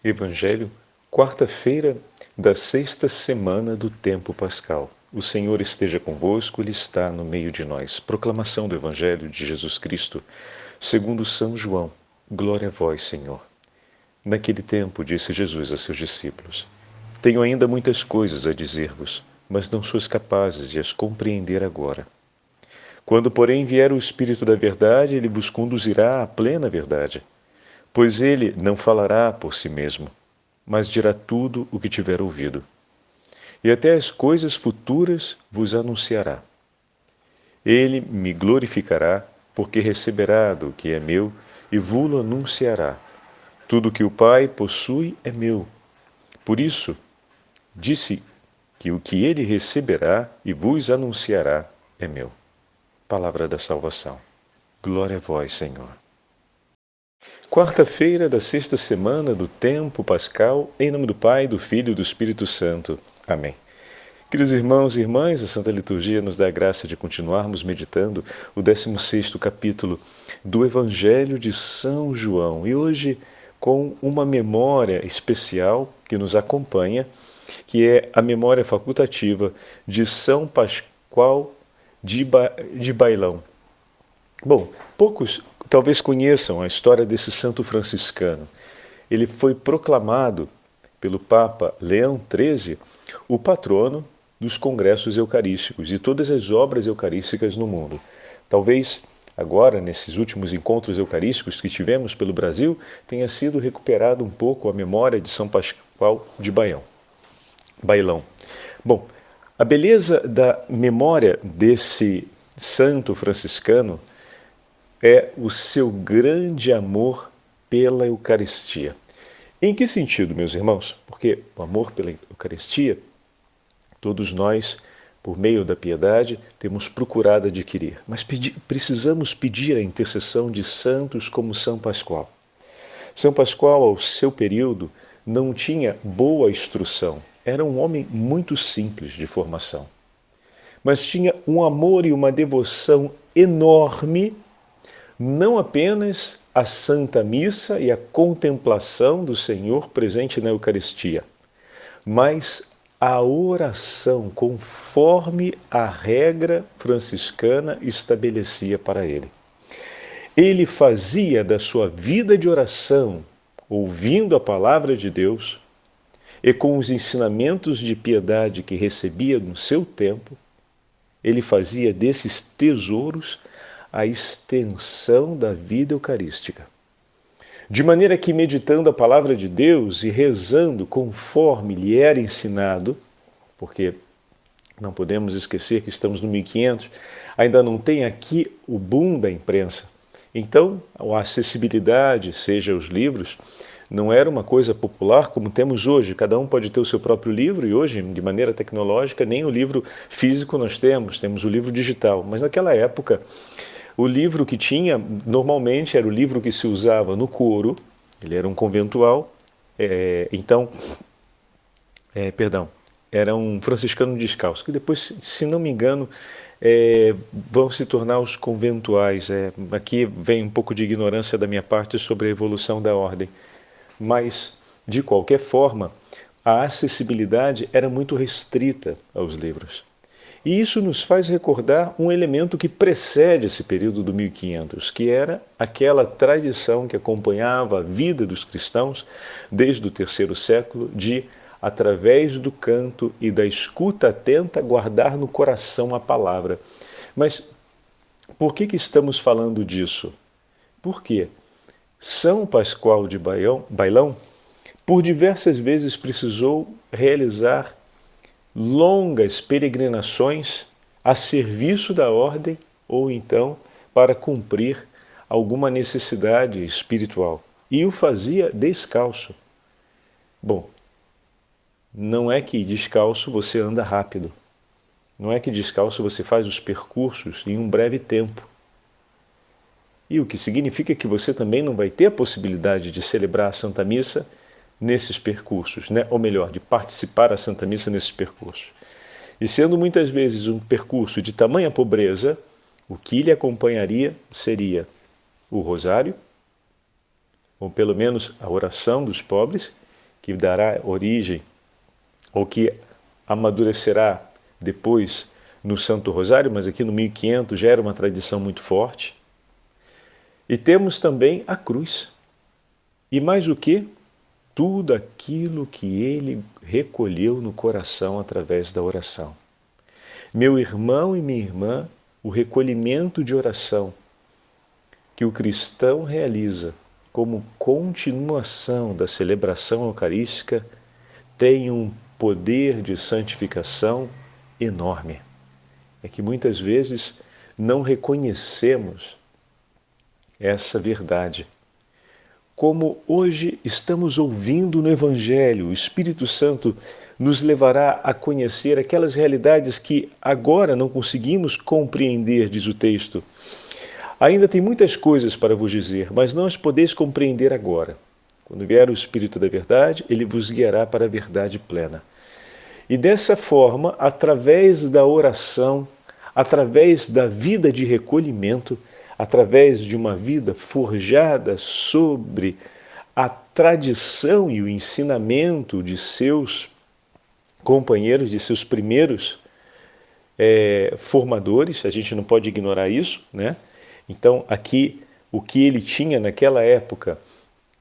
Evangelho, quarta-feira da sexta semana do tempo pascal. O Senhor esteja convosco, Ele está no meio de nós. Proclamação do Evangelho de Jesus Cristo, segundo São João. Glória a vós, Senhor. Naquele tempo, disse Jesus a seus discípulos: Tenho ainda muitas coisas a dizer-vos, mas não sois capazes de as compreender agora. Quando, porém, vier o Espírito da verdade, Ele vos conduzirá à plena verdade. Pois ele não falará por si mesmo, mas dirá tudo o que tiver ouvido. E até as coisas futuras vos anunciará. Ele me glorificará, porque receberá do que é meu e vô-lo anunciará. Tudo que o Pai possui é meu. Por isso, disse que o que ele receberá e vos anunciará é meu. Palavra da salvação. Glória a vós, Senhor. Quarta-feira da sexta semana do tempo pascal, em nome do Pai, do Filho e do Espírito Santo. Amém. Queridos irmãos e irmãs, a Santa Liturgia nos dá a graça de continuarmos meditando o 16º capítulo do Evangelho de São João. E hoje com uma memória especial que nos acompanha, que é a memória facultativa de São Pascoal de Bailão. Bom, poucos talvez conheçam a história desse santo franciscano. Ele foi proclamado pelo Papa Leão XIII o patrono dos congressos eucarísticos e todas as obras eucarísticas no mundo. Talvez agora, nesses últimos encontros eucarísticos que tivemos pelo Brasil, tenha sido recuperado um pouco a memória de São Pascoal de Bailão. Bom, a beleza da memória desse santo franciscano é o seu grande amor pela Eucaristia. Em que sentido, meus irmãos? Porque o amor pela Eucaristia, todos nós, por meio da piedade, temos procurado adquirir. Mas precisamos pedir a intercessão de santos como São Pascoal. São Pascoal, ao seu período, não tinha boa instrução. Era um homem muito simples de formação. Mas tinha um amor e uma devoção enorme, não apenas a Santa Missa e a contemplação do Senhor presente na Eucaristia, mas a oração conforme a regra franciscana estabelecia para ele. Ele fazia da sua vida de oração, ouvindo a palavra de Deus e com os ensinamentos de piedade que recebia no seu tempo, ele fazia desses tesouros a extensão da vida eucarística. De maneira que, meditando a palavra de Deus e rezando conforme lhe era ensinado, porque não podemos esquecer que estamos no 1500, ainda não tem aqui o boom da imprensa. Então, a acessibilidade, seja os livros, não era uma coisa popular como temos hoje. Cada um pode ter o seu próprio livro e hoje, de maneira tecnológica, nem o livro físico nós temos o livro digital. Mas naquela época, o livro que tinha, normalmente, era o livro que se usava no coro, ele era um conventual, era um franciscano descalço, que depois, se não me engano, vão se tornar os conventuais. Aqui vem um pouco de ignorância da minha parte sobre a evolução da ordem. Mas, de qualquer forma, a acessibilidade era muito restrita aos livros. E isso nos faz recordar um elemento que precede esse período do 1500, que era aquela tradição que acompanhava a vida dos cristãos desde o terceiro século de, através do canto e da escuta atenta, guardar no coração a palavra. Mas por que estamos falando disso? Porque São Pascoal de Bailão, por diversas vezes precisou realizar longas peregrinações a serviço da ordem ou então para cumprir alguma necessidade espiritual. E o fazia descalço. Bom, não é que descalço você anda rápido. Não é que descalço você faz os percursos em um breve tempo. E o que significa que você também não vai ter a possibilidade de celebrar a Santa Missa nesses percursos, né? Ou melhor, de participar da Santa Missa nesses percursos. E sendo muitas vezes um percurso de tamanha pobreza, o que lhe acompanharia seria o rosário, ou pelo menos a oração dos pobres, que dará origem, ou que amadurecerá depois no Santo Rosário, mas aqui no 1500 já era uma tradição muito forte. E temos também a cruz. E mais o que? Tudo aquilo que ele recolheu no coração através da oração. Meu irmão e minha irmã, o recolhimento de oração que o cristão realiza como continuação da celebração eucarística tem um poder de santificação enorme. É que muitas vezes não reconhecemos essa verdade. Como hoje estamos ouvindo no Evangelho, o Espírito Santo nos levará a conhecer aquelas realidades que agora não conseguimos compreender, diz o texto. Ainda tem muitas coisas para vos dizer, mas não as podeis compreender agora. Quando vier o Espírito da verdade, ele vos guiará para a verdade plena. E dessa forma, através da oração, através da vida de recolhimento, através de uma vida forjada sobre a tradição e o ensinamento de seus companheiros, de seus primeiros formadores, a gente não pode ignorar isso, né? Então, aqui, o que ele tinha naquela época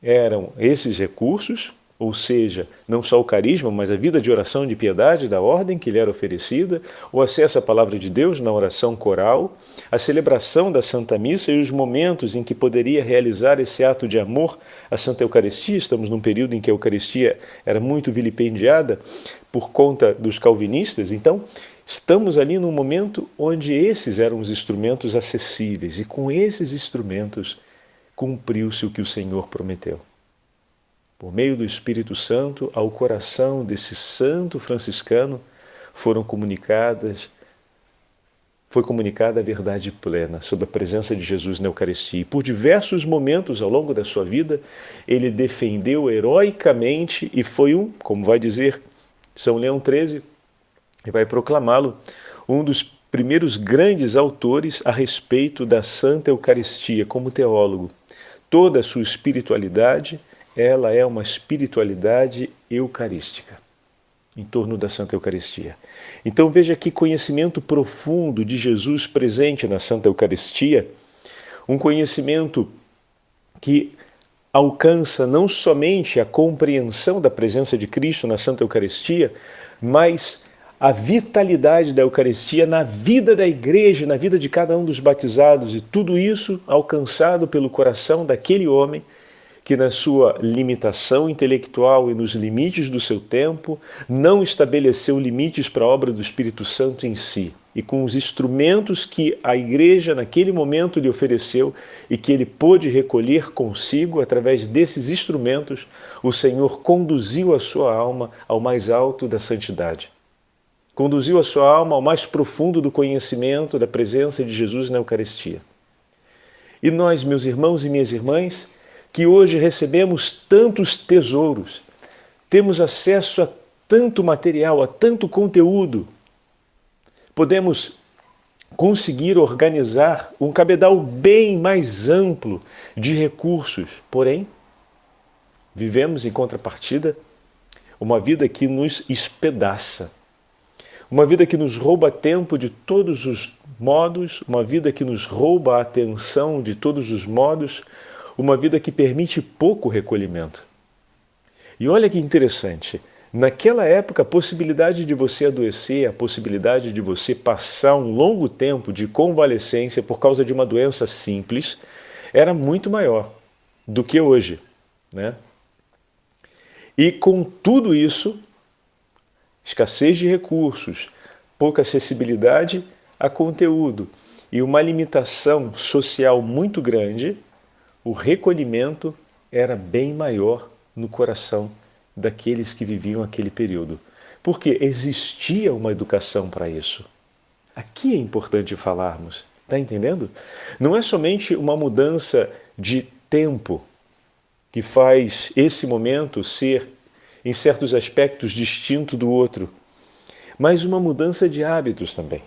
eram esses recursos, ou seja, não só o carisma, mas a vida de oração e de piedade da ordem que lhe era oferecida, o acesso à palavra de Deus na oração coral, a celebração da Santa Missa e os momentos em que poderia realizar esse ato de amor à Santa Eucaristia. Estamos num período em que a Eucaristia era muito vilipendiada por conta dos calvinistas, então estamos ali num momento onde esses eram os instrumentos acessíveis e com esses instrumentos cumpriu-se o que o Senhor prometeu. Por meio do Espírito Santo, ao coração desse santo franciscano foi comunicada a verdade plena sobre a presença de Jesus na Eucaristia. E por diversos momentos ao longo da sua vida, ele defendeu heroicamente e foi como vai dizer São Leão XIII, e vai proclamá-lo, um dos primeiros grandes autores a respeito da Santa Eucaristia como teólogo. Toda a sua espiritualidade, ela é uma espiritualidade eucarística, em torno da Santa Eucaristia. Então veja que conhecimento profundo de Jesus presente na Santa Eucaristia, um conhecimento que alcança não somente a compreensão da presença de Cristo na Santa Eucaristia, mas a vitalidade da Eucaristia na vida da igreja, na vida de cada um dos batizados, e tudo isso alcançado pelo coração daquele homem que na sua limitação intelectual e nos limites do seu tempo não estabeleceu limites para a obra do Espírito Santo em si, e com os instrumentos que a igreja naquele momento lhe ofereceu e que ele pôde recolher consigo, através desses instrumentos, o Senhor conduziu a sua alma ao mais alto da santidade. Conduziu a sua alma ao mais profundo do conhecimento da presença de Jesus na Eucaristia. E nós, meus irmãos e minhas irmãs, que hoje recebemos tantos tesouros, temos acesso a tanto material, a tanto conteúdo, podemos conseguir organizar um cabedal bem mais amplo de recursos. Porém, vivemos em contrapartida uma vida que nos espedaça, uma vida que nos rouba tempo de todos os modos, uma vida que nos rouba a atenção de todos os modos, uma vida que permite pouco recolhimento. E olha que interessante, naquela época a possibilidade de você adoecer, a possibilidade de você passar um longo tempo de convalescência por causa de uma doença simples era muito maior do que hoje, né? E com tudo isso, escassez de recursos, pouca acessibilidade a conteúdo e uma limitação social muito grande, o recolhimento era bem maior no coração daqueles que viviam aquele período. Porque existia uma educação para isso. Aqui é importante falarmos, está entendendo? Não é somente uma mudança de tempo que faz esse momento ser, em certos aspectos, distinto do outro, mas uma mudança de hábitos também.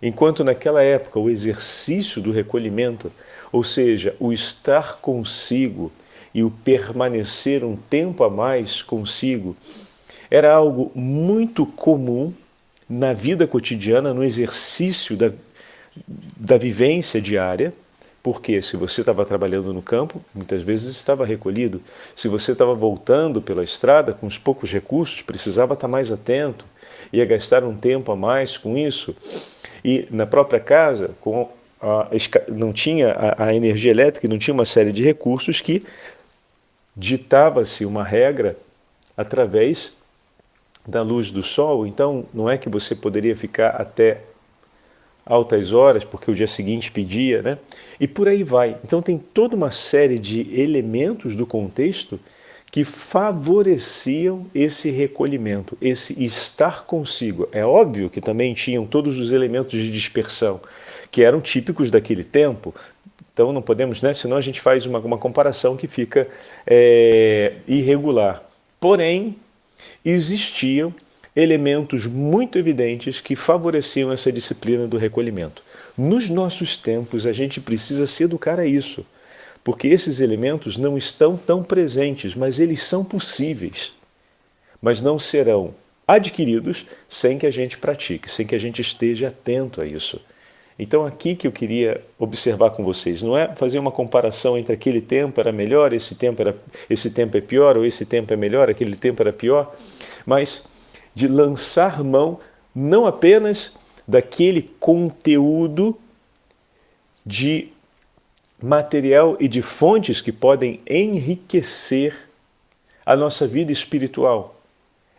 Enquanto naquela época o exercício do recolhimento, ou seja, o estar consigo e o permanecer um tempo a mais consigo era algo muito comum na vida cotidiana, no exercício da vivência diária, porque se você estava trabalhando no campo, muitas vezes estava recolhido. Se você estava voltando pela estrada com os poucos recursos, precisava estar mais atento, ia gastar um tempo a mais com isso. E na própria casa, não tinha a energia elétrica, não tinha uma série de recursos que ditava-se uma regra através da luz do sol. Então, não é que você poderia ficar até altas horas, porque o dia seguinte pedia, né? E por aí vai. Então tem toda uma série de elementos do contexto que favoreciam esse recolhimento, esse estar consigo. É óbvio que também tinham todos os elementos de dispersão, que eram típicos daquele tempo. Então não podemos, né? Senão a gente faz uma comparação que fica irregular. Porém, existiam elementos muito evidentes que favoreciam essa disciplina do recolhimento. Nos nossos tempos, a gente precisa se educar a isso, porque esses elementos não estão tão presentes, mas eles são possíveis, mas não serão adquiridos sem que a gente pratique, sem que a gente esteja atento a isso. Então aqui que eu queria observar com vocês, não é fazer uma comparação entre aquele tempo era melhor, esse tempo é pior, ou esse tempo é melhor, aquele tempo era pior, mas de lançar mão não apenas daquele conteúdo de material e de fontes que podem enriquecer a nossa vida espiritual.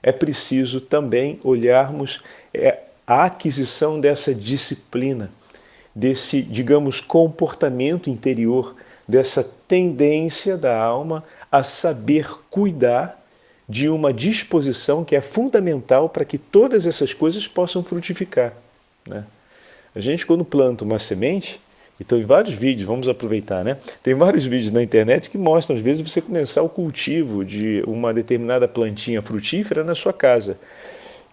É preciso também olharmos a aquisição dessa disciplina, desse, digamos, comportamento interior, dessa tendência da alma a saber cuidar de uma disposição que é fundamental para que todas essas coisas possam frutificar, né? A gente, quando planta uma semente, então em vários vídeos, vamos aproveitar, né? Tem vários vídeos na internet que mostram, às vezes, você começar o cultivo de uma determinada plantinha frutífera na sua casa.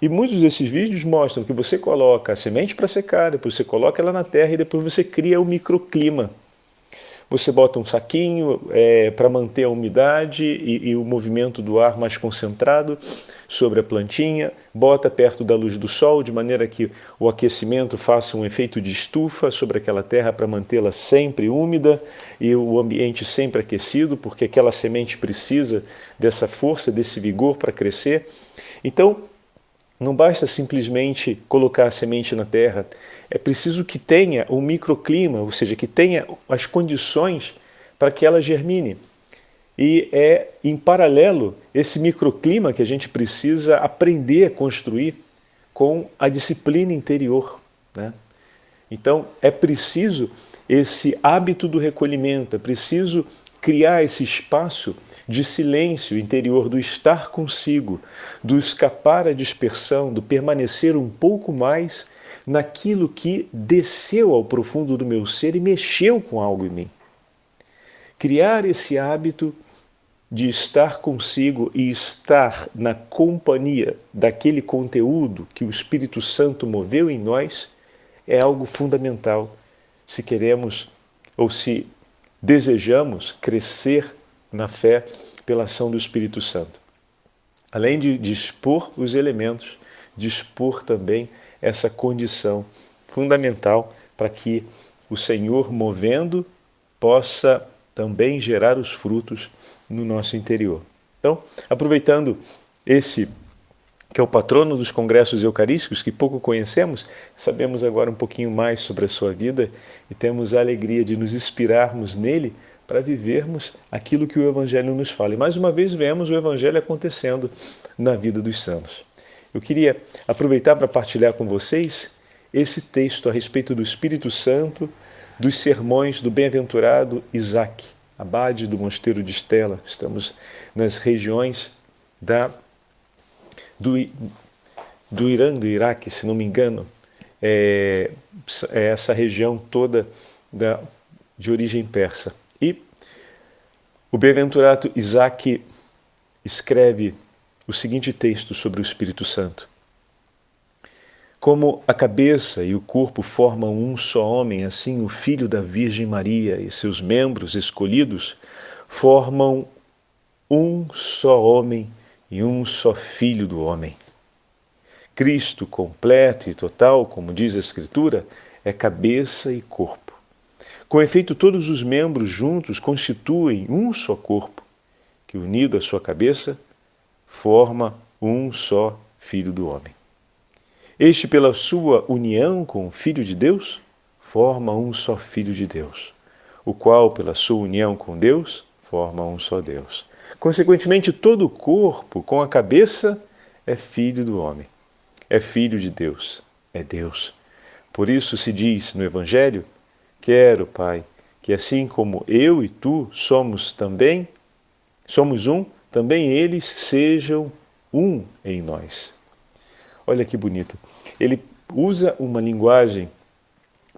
E muitos desses vídeos mostram que você coloca a semente para secar, depois você coloca ela na terra e depois você cria o microclima. Você bota um saquinho para manter a umidade e o movimento do ar mais concentrado sobre a plantinha, bota perto da luz do sol, de maneira que o aquecimento faça um efeito de estufa sobre aquela terra para mantê-la sempre úmida e o ambiente sempre aquecido, porque aquela semente precisa dessa força, desse vigor para crescer. Então, não basta simplesmente colocar a semente na terra, é preciso que tenha um microclima, ou seja, que tenha as condições para que ela germine. E é, em paralelo, esse microclima que a gente precisa aprender a construir com a disciplina interior, né? Então, é preciso esse hábito do recolhimento, é preciso criar esse espaço de silêncio interior, do estar consigo, do escapar à dispersão, do permanecer um pouco mais naquilo que desceu ao profundo do meu ser e mexeu com algo em mim. Criar esse hábito de estar consigo e estar na companhia daquele conteúdo que o Espírito Santo moveu em nós é algo fundamental se queremos ou se desejamos crescer na fé pela ação do Espírito Santo. Além de dispor os elementos, dispor também essa condição fundamental para que o Senhor, movendo, possa também gerar os frutos no nosso interior. Então, aproveitando esse que é o patrono dos congressos eucarísticos, que pouco conhecemos, sabemos agora um pouquinho mais sobre a sua vida e temos a alegria de nos inspirarmos nele para vivermos aquilo que o Evangelho nos fala. E mais uma vez vemos o Evangelho acontecendo na vida dos santos. Eu queria aproveitar para partilhar com vocês esse texto a respeito do Espírito Santo, dos sermões do bem-aventurado Isaac, abade do mosteiro de Estela. Estamos nas regiões do Irã, do Iraque, se não me engano, é essa região toda de origem persa. E o bem-aventurado Isaac escreve o seguinte texto sobre o Espírito Santo. Como a cabeça e o corpo formam um só homem, assim o Filho da Virgem Maria e seus membros escolhidos formam um só homem e um só Filho do homem. Cristo completo e total, como diz a Escritura, é cabeça e corpo. Com efeito, todos os membros juntos constituem um só corpo, que unido à sua cabeça, forma um só Filho do homem. Este, pela sua união com o Filho de Deus, forma um só Filho de Deus, o qual, pela sua união com Deus, forma um só Deus. Consequentemente, todo o corpo, com a cabeça, é Filho do homem. É Filho de Deus, é Deus. Por isso se diz no Evangelho: quero, Pai, que assim como eu e tu somos um, também eles sejam um em nós. Olha que bonito. Ele usa uma linguagem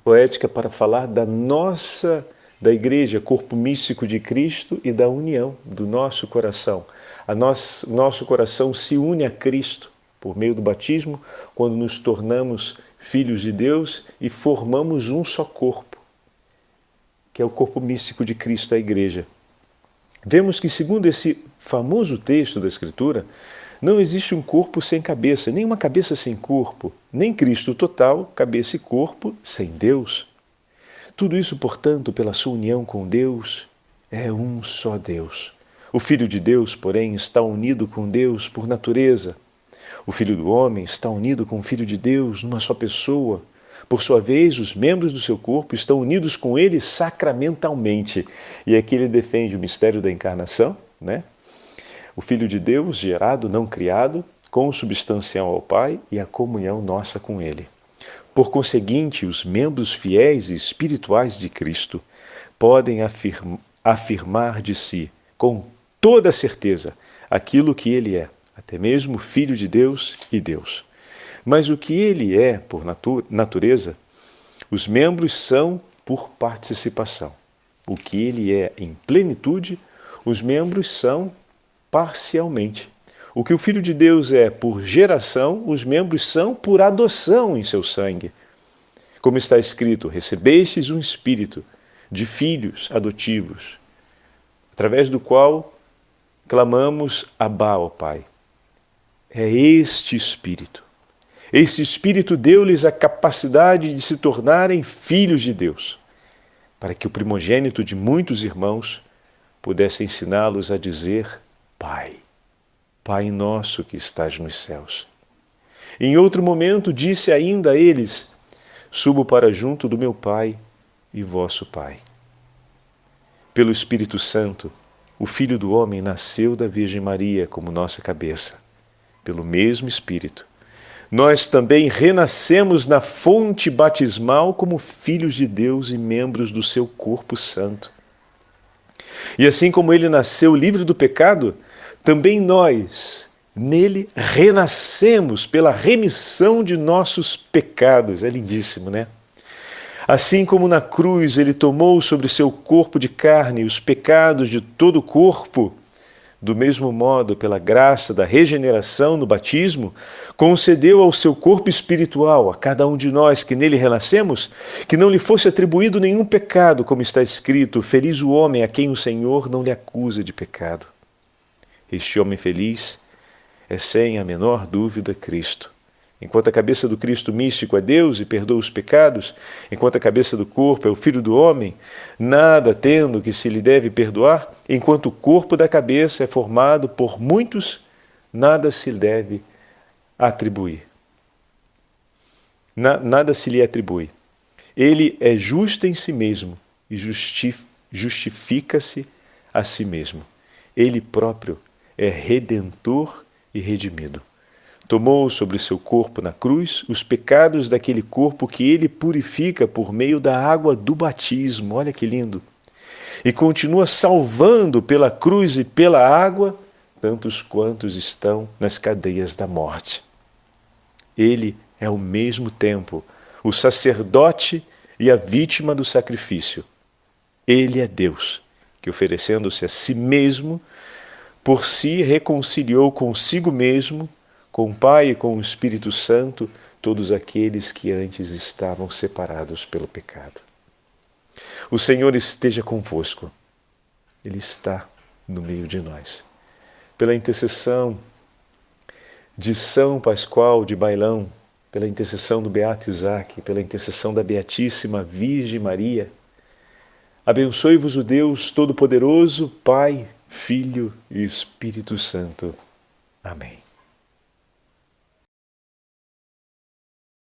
poética para falar da igreja, corpo místico de Cristo, e da união do nosso coração. Nosso coração se une a Cristo por meio do batismo, quando nos tornamos filhos de Deus e formamos um só corpo, que é o corpo místico de Cristo, a igreja. Vemos que, segundo esse famoso texto da Escritura, não existe um corpo sem cabeça, nem uma cabeça sem corpo, nem Cristo total, cabeça e corpo, sem Deus. Tudo isso, portanto, pela sua união com Deus, é um só Deus. O Filho de Deus, porém, está unido com Deus por natureza. O Filho do homem está unido com o Filho de Deus numa só pessoa. Por sua vez, os membros do seu corpo estão unidos com ele sacramentalmente. E aqui ele defende o mistério da encarnação, né? O Filho de Deus, gerado, não criado, consubstancial ao Pai, e a comunhão nossa com ele. Por conseguinte, os membros fiéis e espirituais de Cristo podem afirmar de si, com toda certeza, aquilo que ele é, até mesmo Filho de Deus e Deus. Mas o que ele é por natureza, os membros são por participação. O que ele é em plenitude, os membros são parcialmente. O que o Filho de Deus é por geração, os membros são por adoção em seu sangue. Como está escrito: recebestes um espírito de filhos adotivos, através do qual clamamos Abá, ó Pai. É este Espírito. Este Espírito deu-lhes a capacidade de se tornarem filhos de Deus, para que o primogênito de muitos irmãos pudesse ensiná-los a dizer: Pai, Pai nosso que estás nos céus. Em outro momento disse ainda a eles: subo para junto do meu Pai e vosso Pai. Pelo Espírito Santo, o Filho do homem nasceu da Virgem Maria como nossa cabeça. Pelo mesmo Espírito, nós também renascemos na fonte batismal como filhos de Deus e membros do seu corpo santo. E assim como ele nasceu livre do pecado, também nós, nele, renascemos pela remissão de nossos pecados. É lindíssimo, né? Assim como na cruz ele tomou sobre seu corpo de carne os pecados de todo o corpo, do mesmo modo, pela graça da regeneração no batismo, concedeu ao seu corpo espiritual, a cada um de nós que nele renascemos, que não lhe fosse atribuído nenhum pecado, como está escrito: feliz o homem a quem o Senhor não lhe acusa de pecado. Este homem feliz é, sem a menor dúvida, Cristo. Enquanto a cabeça do Cristo místico é Deus e perdoa os pecados, enquanto a cabeça do corpo é o Filho do homem, nada tendo que se lhe deve perdoar, enquanto o corpo da cabeça é formado por muitos, nada se deve atribuir. Nada se lhe atribui. Ele é justo em si mesmo e justifica-se a si mesmo. Ele próprio é redentor e redimido. Tomou sobre seu corpo na cruz os pecados daquele corpo que ele purifica por meio da água do batismo. Olha que lindo! E continua salvando pela cruz e pela água tantos quantos estão nas cadeias da morte. Ele é ao mesmo tempo o sacerdote e a vítima do sacrifício. Ele é Deus, que oferecendo-se a si mesmo, por si reconciliou consigo mesmo, com o Pai e com o Espírito Santo, todos aqueles que antes estavam separados pelo pecado. O Senhor esteja convosco. Ele está no meio de nós. pela intercessão de São Pascoal de Bailão, pela intercessão do Beato Isaac, pela intercessão da Beatíssima Virgem Maria, abençoe-vos o Deus Todo-Poderoso, Pai, Filho e Espírito Santo. Amém.